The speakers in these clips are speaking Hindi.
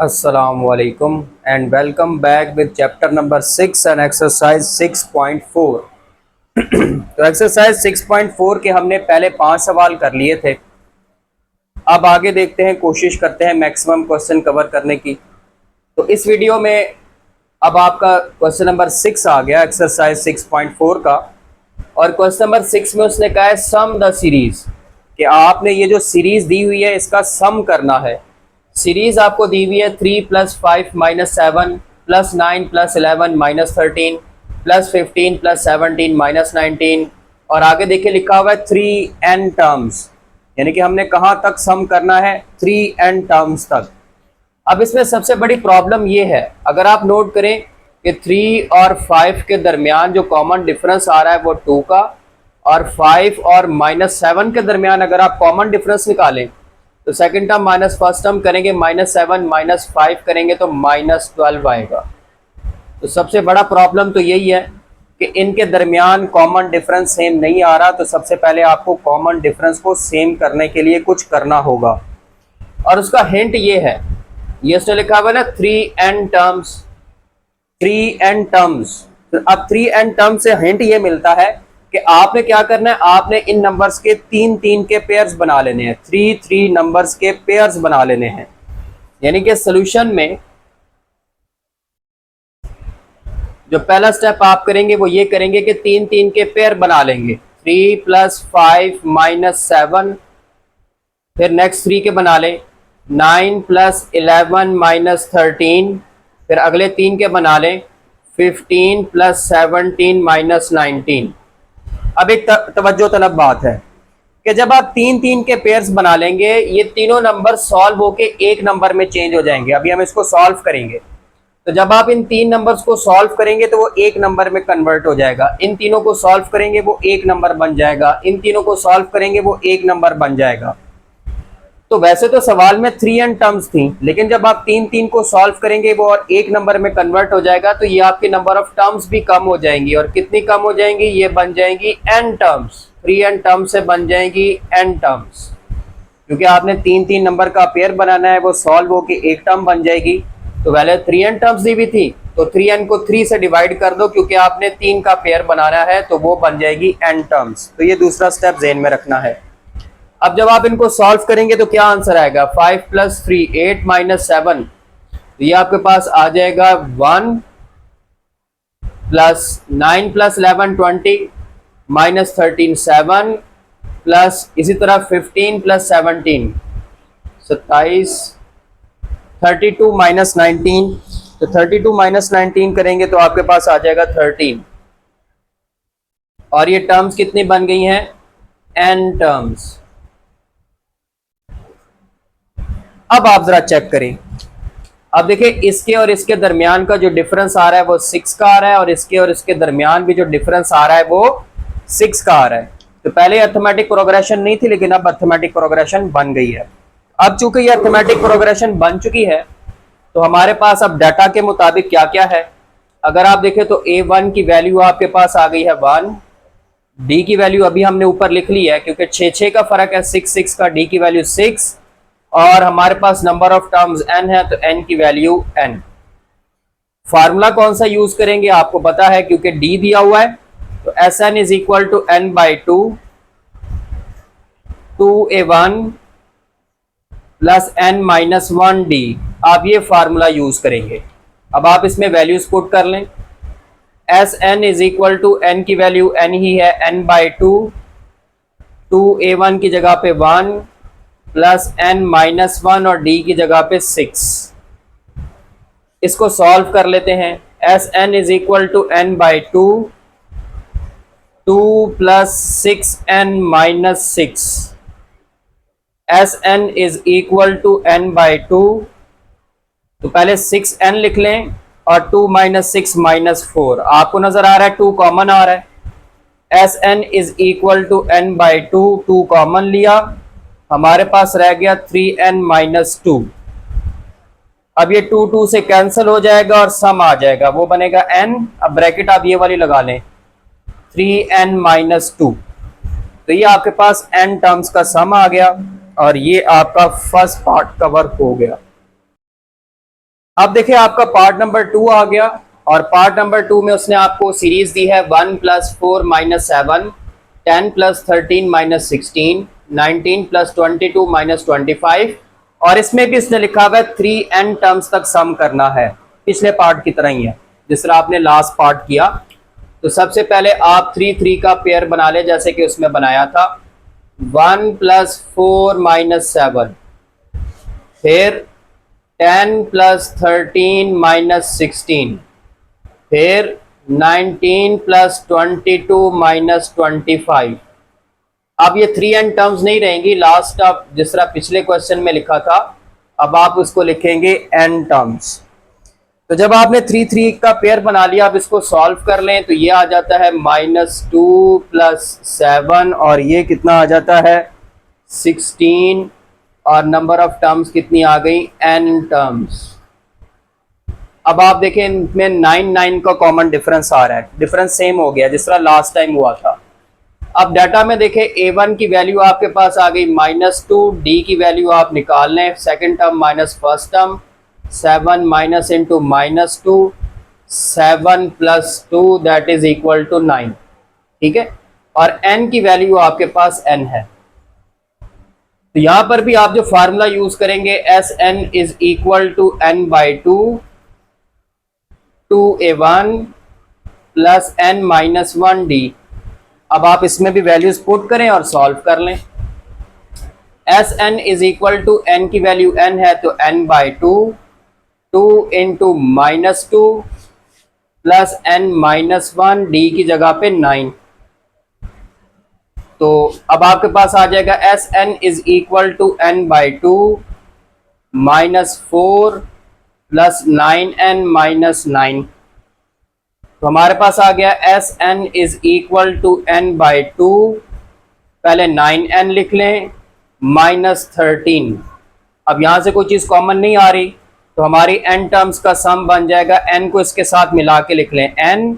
Assalamualaikum and welcome back with chapter number 6 and exercise 6.4। तो एक्सरसाइज 6.4 के हमने पहले 5 सवाल कर लिए थे। अब आगे देखते हैं, कोशिश करते हैं मैक्सिमम क्वेश्चन कवर करने की। तो इस वीडियो में अब आपका क्वेश्चन नंबर 6 आ गया एक्सरसाइज 6.4 का। और क्वेश्चन नंबर 6 में उसने कहा है सम द सीरीज, कि आपने ये जो सीरीज दी हुई है इसका सम करना है। सीरीज आपको दी हुई है 3 + 5 - 7 + 9 + 11 - 13 + 15 + 17 - 19 और आगे देखिए लिखा हुआ है 3n टर्म्स, यानी कि हमने कहाँ तक सम करना है 3n टर्म्स तक। अब इसमें सबसे बड़ी प्रॉब्लम ये है, अगर आप नोट करें कि 3 और 5 के दरमियान जो कॉमन डिफरेंस आ रहा है वो 2 का, और 5 और -7 के दरमियान अगर आप कॉमन डिफरेंस निकालें तो second term minus first term करेंगे -7 - 5 करेंगे तो -12 आएगा। तो सबसे बड़ा प्रॉब्लम तो यही है कि इनके दरमियान कॉमन डिफरेंस सेम नहीं आ रहा। तो सबसे पहले आपको कॉमन डिफरेंस को सेम करने के लिए कुछ करना होगा, और उसका हिंट ये है, ये उसने लिखा हुआ है ना 3n टर्म्स, 3n टर्म्स। तो अब 3n टर्म से हिंट ये मिलता है कि आपने क्या करना है, आपने इन नंबर्स के 3 के पेयर्स बना लेने हैं, 3 नंबर्स के पेयर्स बना लेने हैं। यानी कि सॉल्यूशन में जो पहला स्टेप आप करेंगे वो ये करेंगे कि 3 के पेयर बना लेंगे। 3 + 5 - 7, फिर नेक्स्ट 3 के बना लें। 9 + 11 - 13, फिर अगले 3 के बना लें। 15 + 17 - 19। अब एक तवज्जो तलब बात है कि जब आप 3 के पेयर्स बना लेंगे, ये तीनों नंबर सॉल्व होके एक नंबर में चेंज हो जाएंगे। अभी हम इसको सॉल्व करेंगे, तो जब आप इन 3 नंबर्स को सॉल्व करेंगे तो वो एक नंबर में कन्वर्ट हो जाएगा। इन तीनों को सॉल्व करेंगे वो एक नंबर बन जाएगा, इन तीनों को सॉल्व करेंगे वो एक नंबर बन जाएगा। तो वैसे तो सवाल में 3n टर्म्स थी, लेकिन जब आप 3 को सॉल्व करेंगे वो और एक नंबर में कन्वर्ट हो जाएगा, तो ये आपकी नंबर ऑफ टर्म्स भी कम हो जाएंगी। और कितनी कम हो जाएंगी, ये बन जाएंगी n टर्म्स। 3n टर्म्स से बन जाएंगी n टर्म्स, क्योंकि आपने 3 नंबर का पेयर बनाना है, वो सॉल्व होके एक टर्म बन जाएगी। तो पहले 3n टर्म्स दी हुई थी, तो 3n को 3 से डिवाइड कर दो, क्योंकि आपने 3 का पेयर बनाना है, तो वो बन जाएगी n टर्म्स। तो ये दूसरा स्टेप ज़हन में रखना है। अब जब आप इनको सॉल्व करेंगे तो क्या आंसर आएगा, 5 + 3 8 - 7, तो ये आपके पास आ जाएगा 1 + 9 + 11 20 - 13 7 प्लस इसी तरह 15 + 17 27 32 - 19, तो 32 - 19 करेंगे तो आपके पास आ जाएगा 13। और ये टर्म्स कितनी बन गई हैं, n टर्म्स। अब आप जरा चेक करें, अब देखिए इसके और इसके दरमियान का जो डिफरेंस आ रहा है वो 6 का आ रहा है, और इसके और इसके दरमियान भी जो डिफरेंस आ रहा है वो 6 का आ रहा है। तो पहले अर्थमेटिक प्रोग्रेशन नहीं थी, लेकिन अब अर्थमेटिक प्रोग्रेशन बन गई है। अब चूंकि ये अर्थमेटिक प्रोग्रेशन बन चुकी है, तो हमारे पास अब डाटा के मुताबिक क्या क्या है। अगर आप देखें तो A1 की वैल्यू आपके पास आ गई है 1, D की वैल्यू अभी हमने ऊपर लिख ली है क्योंकि 6 का फर्क है, 6 का, D की वैल्यू 6, और हमारे पास नंबर ऑफ टर्म्स n है, तो n की वैल्यू n। फार्मूला कौन सा यूज करेंगे आपको पता है, क्योंकि d दिया हुआ है, तो Sn = n/2 2a1 + n - 1d। आप ये फार्मूला यूज करेंगे। अब आप इसमें वैल्यूज पुट कर लें। Sn = n की वैल्यू n ही है, n/2, 2a1 की जगह पे 1 + n - 1 और d की जगह पे 6। इसको सॉल्व कर लेते हैं। Sn = n/2 2 + 6n - 6, Sn = n/2, तो पहले 6n लिख लें और 2 - 6 - 4, आपको नजर आ रहा है 2 कॉमन आ रहा है। Sn = n/2, 2 कॉमन लिया, हमारे पास रह गया 3n - 2। अब ये 2 से कैंसिल हो जाएगा और सम आ जाएगा, वो बनेगा n। अब ब्रैकेट आप ये वाली लगा लें, 3n - 2, तो ये आपके पास n टर्म्स का सम आ गया, और ये आपका फर्स्ट पार्ट कवर हो गया। अब देखिए आपका पार्ट नंबर 2 आ गया, और पार्ट नंबर 2 में उसने आपको सीरीज दी है 1 + 4 - 7, 10 + 13 - 16, 19 + 22 - 25, और इसमें भी इसने लिखा हुआ है 3n टर्म्स तक सम करना है, पिछले पार्ट की तरह ही है जिस तरह आपने लास्ट पार्ट किया। तो सबसे पहले आप 3 3 का पेयर बना ले जैसे कि उसमें बनाया था। 1 + 4 - 7, फिर 10 + 13 - 16, फिर 19 + 22 - 25। अब ये 3n टर्म्स नहीं रहेंगी, लास्ट आप जिस तरह पिछले क्वेश्चन में लिखा था अब आप उसको लिखेंगे n टर्म्स। तो जब आपने 3 3 का पेयर बना लिया, आप इसको सॉल्व कर लें तो ये आ जाता है -2 + 7, और ये कितना आ जाता है 16, और नंबर ऑफ टर्म्स कितनी आ गई n टर्म्स। अब आप देखें इनमें 9 9 का कॉमन डिफरेंस आ रहा है, डिफरेंस सेम हो गया जिस तरह लास्ट टाइम हुआ था। अब डाटा में देखें a1 की वैल्यू आपके पास आ गई -2, d की वैल्यू आप निकाल लें, second term minus first term, 7 minus into -2, 7 + 2 that is equal to 9, ठीक है। और n की वैल्यू आपके पास n है, तो यहां पर भी आप जो फार्मूला यूज करेंगे Sn is equal to n/2 2a1 + n-1d। अब आप इसमें भी वैल्यूज पुट करें और सॉल्व कर लें। Sn is equal to n की वैल्यू n है तो n/2, 2 into -2 plus n-1, d की जगह पे 9। तो अब आपके पास आ जाएगा Sn is equal to n/2 -4 plus 9n - 9। तो हमारे पास आ गया Sn is equal to n/2, पहले 9n लिख लें, -13। अब यहां से कोई चीज कॉमन नहीं आ रही तो हमारी n टर्म्स का सम बन जाएगा, n को इसके साथ मिला के लिख लें, n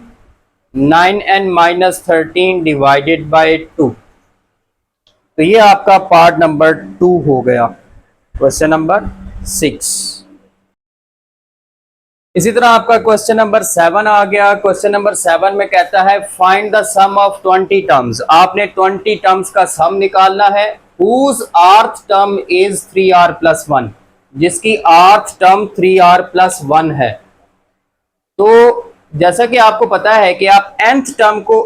9n - 13 डिवाइडेड बाय 2। तो ये आपका पार्ट नंबर 2 हो गया, क्वेश्चन नंबर 6। इसी तरह आपका क्वेश्चन नंबर 7 आ गया। क्वेश्चन नंबर 7 में कहता है find the sum of 20 terms. आपने 20 टर्म्स का सम निकालना है। हुज आर्थ टर्म इज 3r + 1, जिसकी आर्थ टर्म 3r + 1 है। तो जैसा कि आपको पता है कि आप nth टर्म को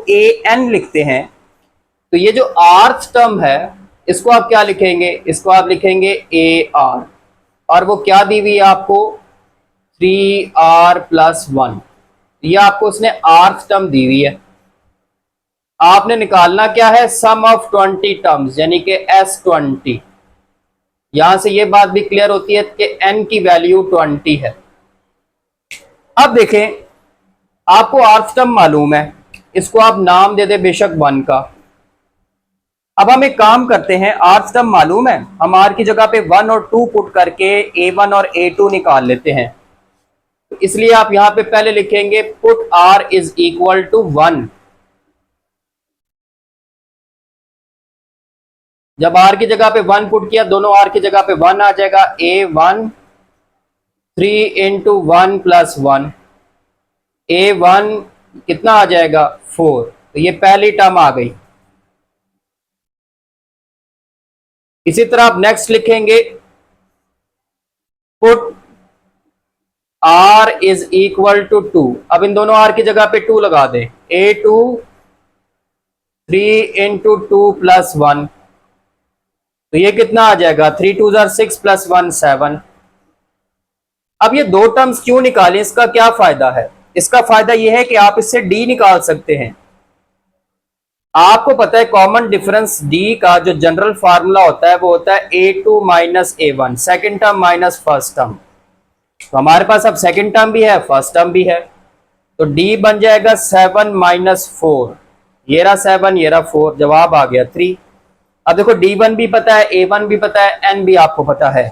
an लिखते हैं, तो ये जो आर्थ टर्म है इसको आप क्या लिखेंगे, इसको आप लिखेंगे ar, और वो क्या दी हुई है आपको 3r + 1। ये आपको उसने आर्थ टर्म दी हुई है। आपने निकालना क्या है, सम ऑफ 20 टर्म्स यानी कि S20। यहां से ये बात भी क्लियर होती है कि n की वैल्यू 20 है। अब देखें आपको आर्थ टर्म मालूम है, इसको आप नाम दे दे बेशक 1 का। अब हम एक काम करते हैं, आर्थ टर्म मालूम है, हम r की जगह पे 1 और 2 पुट करके a1 और a2 निकाल लेते हैं। तो इसलिए आप यहां पे पहले लिखेंगे put r is equal to 1। जब r की जगह पे 1 पुट किया, दोनों r की जगह पे 1 आ जाएगा, a1 3 इंटू 1 + 1, a1 कितना आ जाएगा 4। तो ये पहली टर्म आ गई। इसी तरह आप नेक्स्ट लिखेंगे put r is equal to 2। अब इन दोनों r की जगह पे 2 लगा दें, a2 3 इंटू 2 + 1, तो ये कितना आ जाएगा 3 2 6 + 1 7। अब ये दो टर्म्स क्यों निकालें, इसका क्या फायदा है? इसका फायदा यह है कि आप इससे d निकाल सकते हैं। आपको पता है कॉमन डिफरेंस d का जो जनरल फार्मूला होता है वो होता है a2 - a1, second term minus first term. तो हमारे पास अब सेकंड टर्म भी है, फर्स्ट टर्म भी है, तो d बन जाएगा 7 - 4। ये रहा 7, ये रहा 4, जवाब आ गया 3। अब देखो d1 भी पता है, a1 भी पता है, n भी आपको पता है,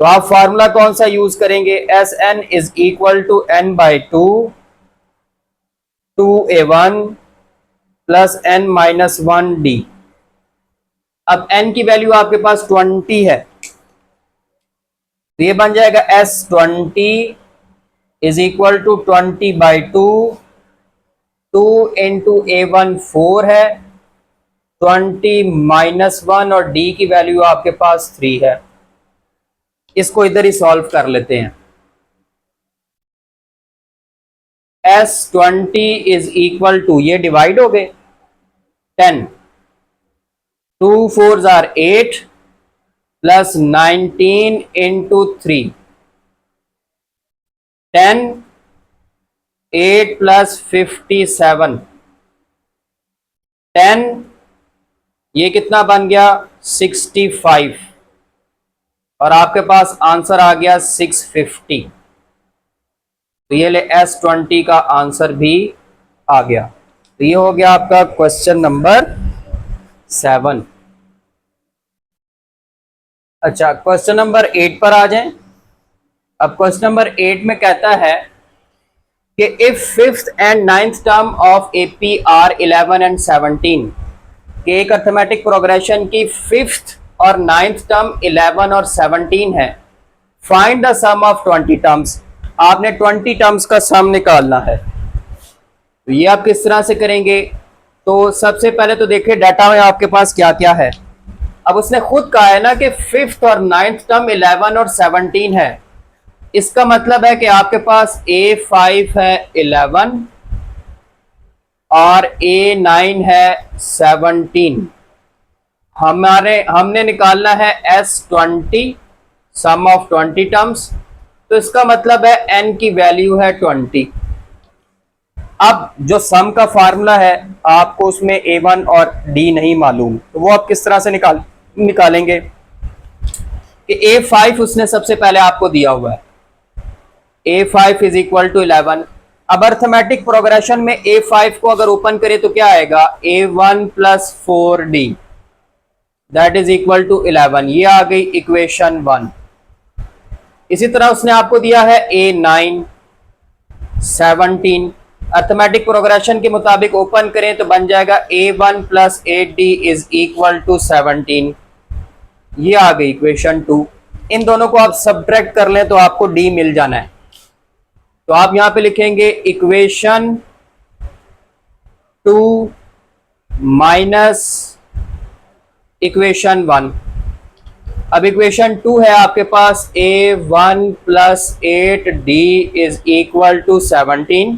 तो आप फार्मूला कौन सा यूज करेंगे, Sn is equal to n/2 2a1 plus n-1d। अब n की वैल्यू आपके पास 20 है, तो ये बन जाएगा S20 is equal to 20/2, 2 into A1 4 है, 20 - 1 और D की वैल्यू आपके पास 3 है। इसको इधर ही सॉल्व कर लेते हैं। S20 इज इक्वल टू, ये डिवाइड हो गए 10, 2 4s are 8 plus 19 into 3, 10, 8 plus 57, 10, ये कितना बन गया 65 और आपके पास आंसर आ गया 650। तो ये ले S20 का आंसर भी आ गया। तो ये हो गया आपका क्वेश्चन नंबर 7। अच्छा, क्वेश्चन नंबर 8 पर आ जाएं। अब क्वेश्चन नंबर 8 में कहता है कि if fifth and ninth term of AP are 11 and 17, कि एक अर्थमेटिक प्रोग्रेशन की फिफ्थ और नाइन्थ टर्म 11 और 17 है, find the sum of 20 terms. आपने 20 टर्म्स का सम निकालना है। तो ये आप किस तरह से करेंगे? तो सबसे पहले तो देखिए डाटा में आपके पास क्या क्या है। अब उसने खुद कहा है ना कि फिफ्थ और नाइन्थ टर्म 11 और 17 है, इसका मतलब है कि आपके पास A5 है 11 और A9 है 17। हमने निकालना है S20, सम ऑफ 20 टर्म्स। तो इसका मतलब है n की वैल्यू है 20। अब जो सम का फार्मूला है, आपको उसमें A1 और D नहीं मालूम, तो वो आप किस तरह से निकालेंगे कि A5 उसने सबसे पहले आपको दिया हुआ है, A5 इज इक्वल टू 11। अब अर्थमेटिक प्रोग्रेशन में A5 को अगर ओपन करें तो क्या आएगा, A1 plus 4D that is equal to 11। ये आ गई इक्वेशन 1। इसी तरह उसने आपको दिया है A9, 17। अर्थमेटिक प्रोग्रेशन के मुताबिक ओपन करें तो बन जाएगा A1 plus 8D is equal to 17। ये आ गई इक्वेशन 2। इन दोनों को आप सब्ट्रैक्ट कर लें तो आपको D मिल जाना है। तो आप यहां पे लिखेंगे इक्वेशन 2 माइनस इक्वेशन 1। अब इक्वेशन 2 है आपके पास A1 plus 8D is equal to 17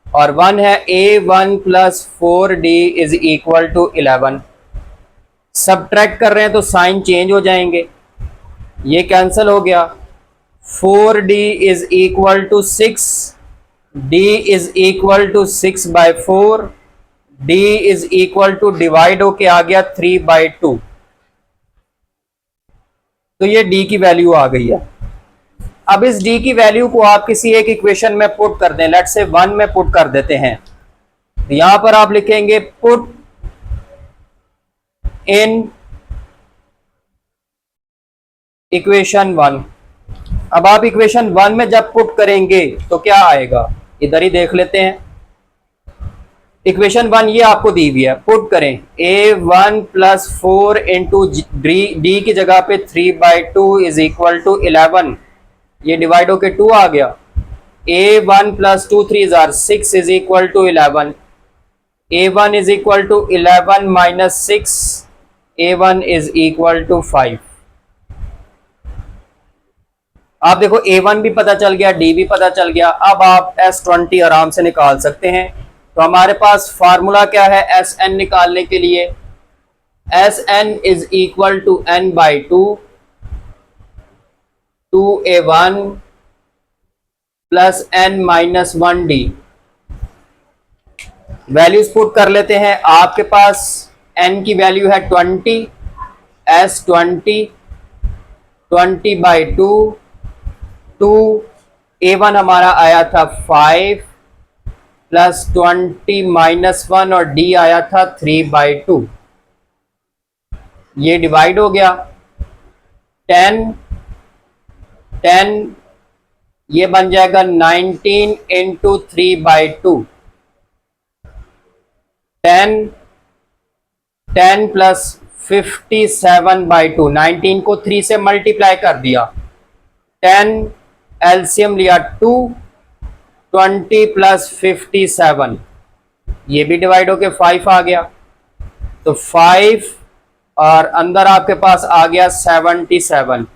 और 1 है A1 plus 4D is equal to 11। Subtract कर रहे हैं तो साइन चेंज हो जाएंगे, ये कैंसिल हो गया। 4D is equal to 6, D is equal to 6/4, D is equal to divide होके आ गया 3/2। तो ये D की वैल्यू आ गई है। अब इस D की वैल्यू को आप किसी एक इक्वेशन में पुट कर दें, लेट्स से 1 में पुट कर देते हैं। तो यहां पर आप लिखेंगे पुट इन इक्वेशन 1। अब आप इक्वेशन 1 में जब पुट करेंगे तो क्या आएगा, इधर ही देख लेते हैं। इक्वेशन 1 ये आपको दी हुई है, पुट करें A1 प्लस 4 इंटू डी की जगह पे 3/2 इज इक्वल टू 11। ये डिवाइड होके 2 आ गया। A1 plus 2 3 are 6 is equal to 11। A1 is equal to 11 minus 6, A1 is equal to 5। आप देखो A1 भी पता चल गया, D भी पता चल गया। अब आप S20 आराम से निकाल सकते हैं। तो हमारे पास फार्मूला क्या है Sn निकालने के लिए, Sn is equal to n/2, 2A1 plus n-1D। Values put कर लेते हैं। आपके पास n की वैल्यू है 20, S20 20/2, 2 A1 हमारा आया था 5 प्लस 20 - 1 और D आया था 3/2। ये डिवाइड हो गया 10 10, ये बन जाएगा 19 इंटू 3/2। 10 प्लस 57/2, 19 को 3 से मल्टीप्लाई कर दिया 10 एलसीएम लिया 2, 20 प्लस 57, ये भी डिवाइड होके 5 आ गया, तो 5 और अंदर आपके पास आ गया 77,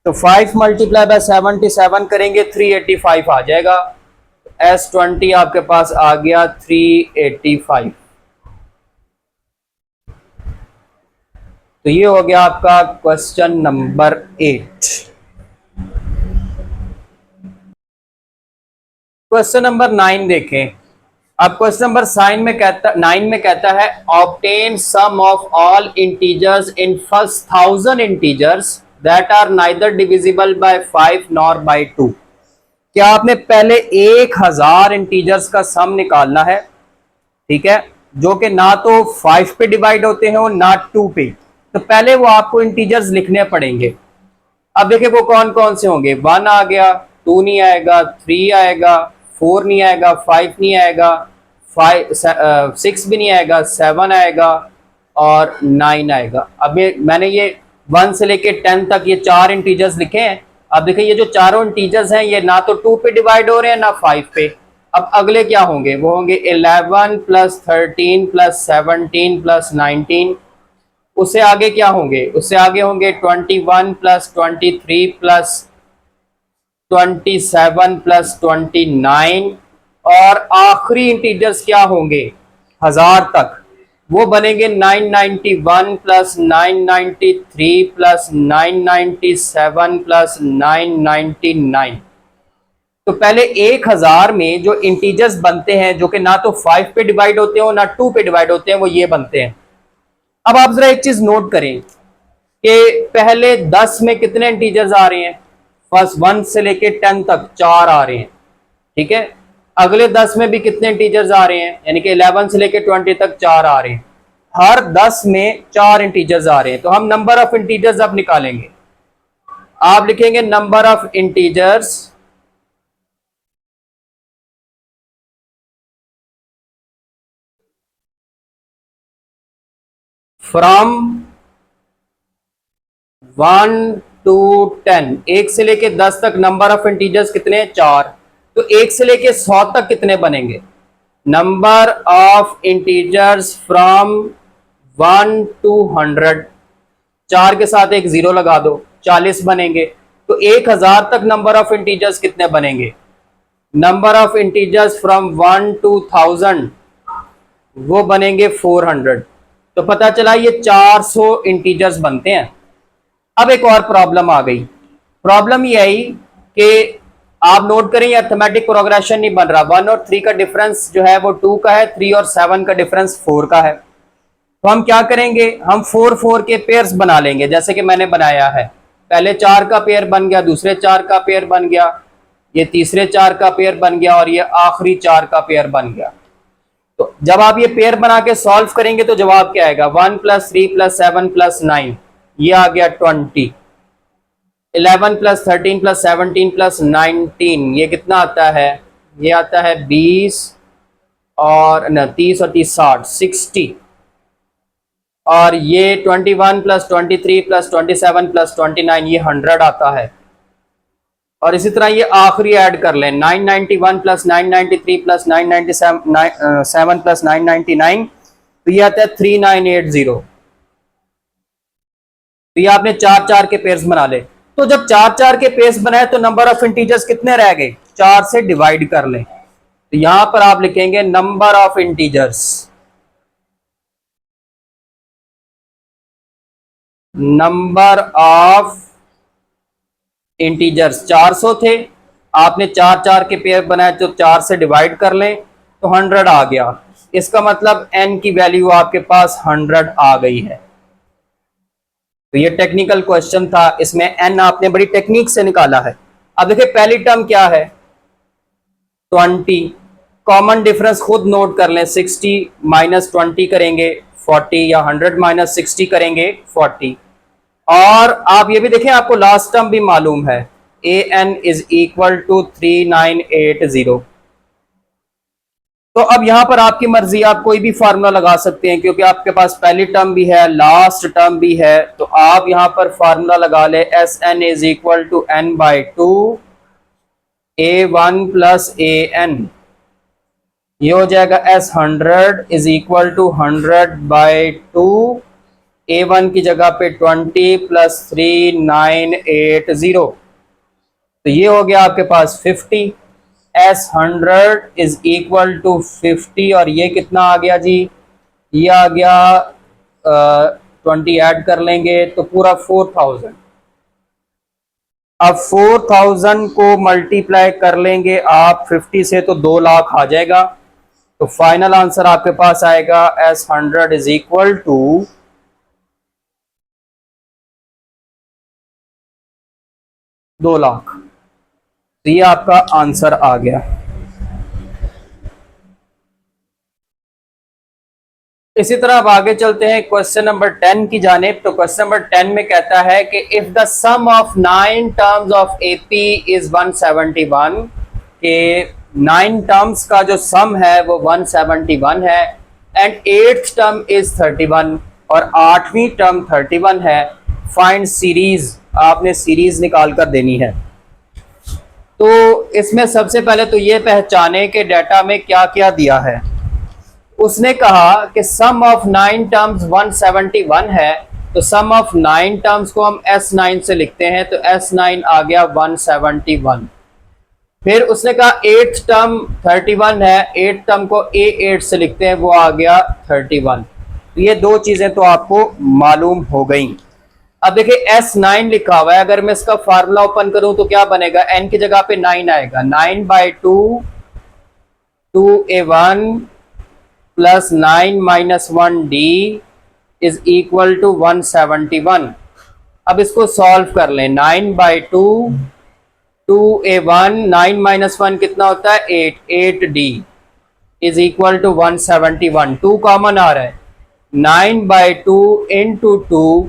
तो 5 मल्टीप्लाई बाय 77 करेंगे 385 आ जाएगा। S20 आपके पास आ गया 385। तो ये हो गया आपका क्वेश्चन नंबर 8। क्वेश्चन नंबर 9 देखें। अब क्वेश्चन नंबर 9 में कहता है obtain sum of all integers in first 1000 integers that are neither divisible by 5 nor by 2। क्या आपने पहले 1000 इंटीजर्स का सम निकालना है, ठीक है, जो कि ना तो 5 पे डिवाइड होते हैं और ना 2 पे। तो पहले वो आपको इंटीजर्स लिखने पड़ेंगे। अब देखिए वो कौन कौन से होंगे। 1 आ गया, 2 नहीं आएगा, 3 आएगा, 4 नहीं आएगा, 5 नहीं आएगा, 6 भी नहीं आएगा, 7 आएगा और 9 आएगा। अब मैंने ये 1 से लेके 10 तक ये 4 इंटीजर्स लिखे हैं। अब देखिए ये जो चारों इंटीजर्स हैं ये ना तो 2 पे डिवाइड हो रहे हैं ना 5 पे। अब अगले क्या होंगे, वो होंगे 11 प्लस 13 प्लस 17 प्लस 19। उससे आगे क्या होंगे, उससे आगे होंगे 21 प्लस 23 प्लस 27 प्लस 29 और आखिरी इंटीजर्स क्या होंगे 1000 तक, वो बनेंगे 991 प्लस 993 प्लस 997 प्लस 999। तो पहले 1000 में जो इंटीजर्स बनते हैं जो कि ना तो 5 पे डिवाइड होते हो ना 2 पे डिवाइड होते हैं, वो ये बनते हैं। अब आप जरा एक चीज नोट करें कि पहले 10 में कितने इंटीजर्स आ रहे हैं, फर्स्ट 1 से लेके 10 तक 4 आ रहे हैं, ठीक है। अगले 10 में भी कितने इंटीजर्स आ रहे हैं, यानी कि 11 से लेके 20 तक 4 आ रहे हैं। हर 10 में 4 इंटीजर्स आ रहे हैं। तो हम नंबर ऑफ इंटीजर्स अब निकालेंगे। आप लिखेंगे number of integers from 1 to 10, 1 से लेके 10 तक नंबर ऑफ इंटीजर्स कितने, 4। तो 1 से लेके 100 तक कितने बनेंगे, number of integers from 1 to 100, 4 के साथ एक जीरो लगा दो, 40 बनेंगे। तो 1000 तक नंबर ऑफ इंटीजर्स कितने बनेंगे, number of integers from 1 to 1000 वो बनेंगे 400। तो पता चला ये 400 इंटीजर्स बनते हैं। अब एक और प्रॉब्लम आ गई। प्रॉब्लम ये आई कि आप नोट करें, अर्थमेटिक प्रोग्रेशन नहीं बन रहा। 1 और 3 का डिफरेंस जो है वो 2 का है, 3 और 7 का डिफरेंस 4 का है। तो हम क्या करेंगे, हम 4 के पेयर्स बना लेंगे जैसे कि मैंने बनाया है। पहले 4 का पेयर बन गया, दूसरे 4 का पेयर बन गया, ये तीसरे 4 का पेयर बन गया और ये आखिरी 4 का पेयर बन गया। तो जब आप ये पेयर बना के सॉल्व करेंगे तो जवाब क्या आएगा, 1 प्लस 3 प्लस 7 प्लस 9, ये आ गया 20। 11 प्लस 13 प्लस 17 प्लस 19, ये कितना आता है, ये आता है 20 और न 30 और 30 60। और ये 21 प्लस 23 प्लस 27 प्लस 29, ये 100 आता है। और इसी तरह ये आखिरी ऐड कर लें, 991 प्लस 993 प्लस 997 प्लस 999, तो ये आता है 3980। तो ये आपने 4 के पेयर्स बना ले। तो जब 4 के पेयर्स बनाए तो नंबर ऑफ इंटीजर्स कितने रह गए, 4 से डिवाइड कर लें। तो यहां पर आप लिखेंगे number of integers, number of integers 400 थे, आपने 4 के पेयर बनाए तो 4 से डिवाइड कर लें तो 100 आ गया। इसका मतलब n की वैल्यू आपके पास 100 आ गई है। तो ये टेक्निकल क्वेश्चन था, इसमें n आपने बड़ी टेक्निक से निकाला है। अब देखिए पहली टर्म क्या है, 20। कॉमन डिफरेंस खुद नोट कर लें, 60 माइनस 20 करेंगे 40, या 100 माइनस 60 करेंगे 40। और आप ये भी देखें, आपको लास्ट टर्म भी मालूम है, an इज इक्वल टू 3980। तो अब यहां पर आपकी मर्जी, आप कोई भी फार्मूला लगा सकते हैं क्योंकि आपके पास पहली टर्म भी है, लास्ट टर्म भी है। तो आप यहां पर फार्मूला लगा ले, S N is equal to N by two A one plus A N. ये हो जाएगा S 100 is equal to 100/2, A one की जगह पे 20 प्लस 3980। तो ये हो गया आपके पास 50। एस 100 इज इक्वल टू 50 और ये कितना आ गया जी, ये आ गया 20 ऐड कर लेंगे तो पूरा 4000। अब 4000 को मल्टीप्लाई कर लेंगे आप 50 से तो 2 लाख आ जाएगा। तो फाइनल आंसर आपके पास आएगा S 100 is equal to 2 lakh. तो ये आपका आंसर आ गया। इसी तरह अब आगे चलते हैं क्वेश्चन नंबर 10 की जानिब। तो क्वेश्चन नंबर 10 में कहता है कि if the sum of 9 terms of AP is 171, के 9 टर्म्स का जो सम है वो 171 है, एंड 8th टर्म इज 31 और 8वीं टर्म 31 है, फाइंड सीरीज। आपने सीरीज निकाल कर देनी है। तो इसमें सबसे पहले तो ये पहचाने कि डाटा में क्या क्या दिया है। उसने कहा कि सम ऑफ 9 टर्म्स 171 है, तो सम ऑफ 9 टर्म्स को हम S9 से लिखते हैं, तो S9 आ गया 171। फिर उसने कहा 8th टर्म 31 है, 8th टर्म को A8 से लिखते हैं, वो आ गया 31। तो ये दो चीजें तो आपको मालूम हो गई। अब देखिए S9 लिखा हुआ है, अगर मैं इसका फार्मूला ओपन करूं तो क्या बनेगा, n की जगह पे 9 आएगा, 9/2 2a1 plus 9-1d is equal to 171। अब इसको सॉल्व कर लें, 9/2 2a1 9 - 1 कितना होता है 8d is equal to 171। 2 common आ रहा है, 9/2 into 2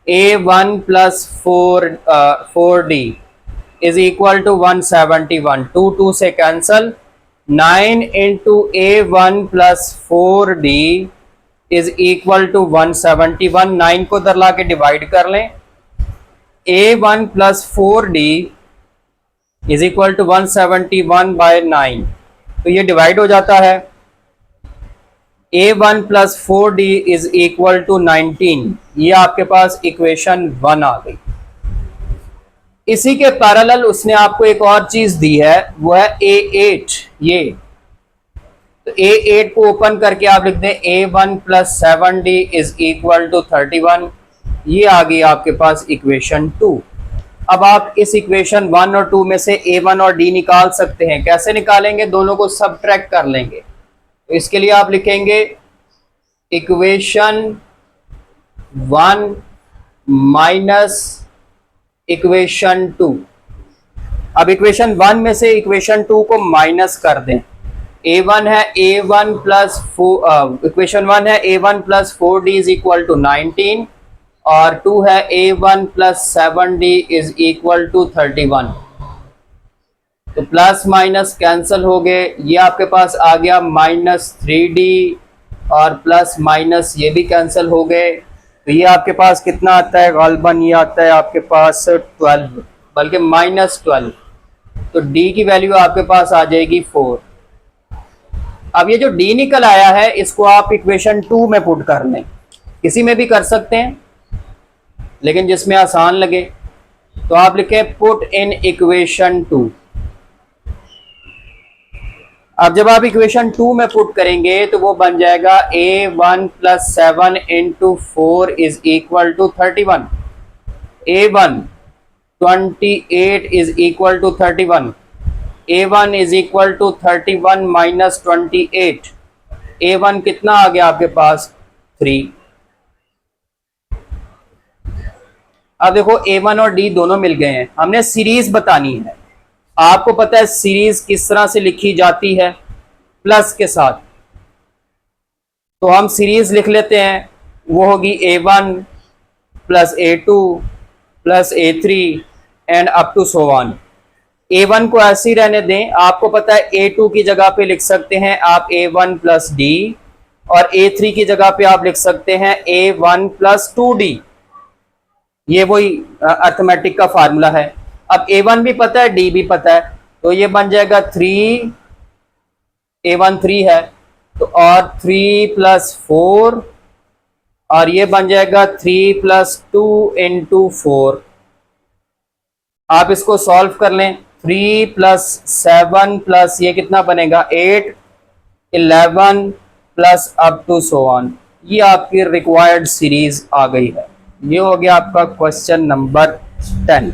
a1 plus 4d is equal to 171। 2 से cancel, 9 into a1 plus 4d is equal to 171। 9 को इधर ला के डिवाइड कर लें, a1 plus 4d is equal to 171/9। तो ये डिवाइड हो जाता है, a1 plus 4d is equal to 19। ये आपके पास इक्वेशन 1 आ गई। इसी के पैरेलल उसने आपको एक और चीज दी है, वो है a8। ये तो a8 को ओपन करके आप लिख दें a1 plus 7d is equal to 31। ये आ गई आपके पास इक्वेशन 2। अब आप इस इक्वेशन 1 और 2 में से a1 और d निकाल सकते हैं। कैसे निकालेंगे, दोनों को सबट्रैक्ट कर लेंगे। तो इसके लिए आप लिखेंगे इक्वेशन 1 माइनस इक्वेशन 2। अब इक्वेशन 1 में से इक्वेशन 2 को माइनस कर दें। a1 है a1 प्लस 4, इक्वेशन 1 है a1 plus 4d is equal to 19 और 2 है a1 plus 7d is equal to 31। तो प्लस माइनस कैंसिल हो गए, ये आपके पास आ गया -3d और प्लस माइनस ये भी कैंसिल हो गए। तो ये आपके पास कितना आता है, गालबन ये आता है आपके पास 12, बल्कि -12। तो d की वैल्यू आपके पास आ जाएगी 4। अब ये जो d निकल आया है इसको आप इक्वेशन 2 में पुट कर लें, किसी में भी कर सकते हैं लेकिन जिसमें आसान लगे। तो आप लिखें पुट इन इक्वेशन 2। अब जब आप इक्वेशन 2 में पुट करेंगे तो वो बन जाएगा a1 plus 7 into 4 is equal to 31। a1 28 is equal to 31। a1 is equal to 31 minus 28। a1 कितना आ गया आपके पास 3। अब देखो a1 और d दोनों मिल गए हैं, हमने सीरीज बतानी है। आपको पता है सीरीज किस तरह से लिखी जाती है, प्लस के साथ। तो हम सीरीज लिख लेते हैं, वो होगी a1 plus a2 plus a3 and up to so on. A1 को ऐसे ही रहने दें, आपको पता है A2 की जगह पे लिख सकते हैं आप A1 प्लस डी, और A3 की जगह पे आप लिख सकते हैं A1 प्लस 2D। ये वही अर्थमेटिक का फार्मूला है। अब A1 भी पता है, D भी पता है, तो ये बन जाएगा 3, A1 3 है तो, और 3 प्लस 4, और ये बन जाएगा 3 प्लस 2 इंटू 4। आप इसको सॉल्व कर लें, 3 प्लस 7 प्लस ये कितना बनेगा 8, 11 plus up to so on. ये आपकी रिक्वायर्ड सीरीज आ गई है। ये हो गया आपका क्वेश्चन नंबर 10।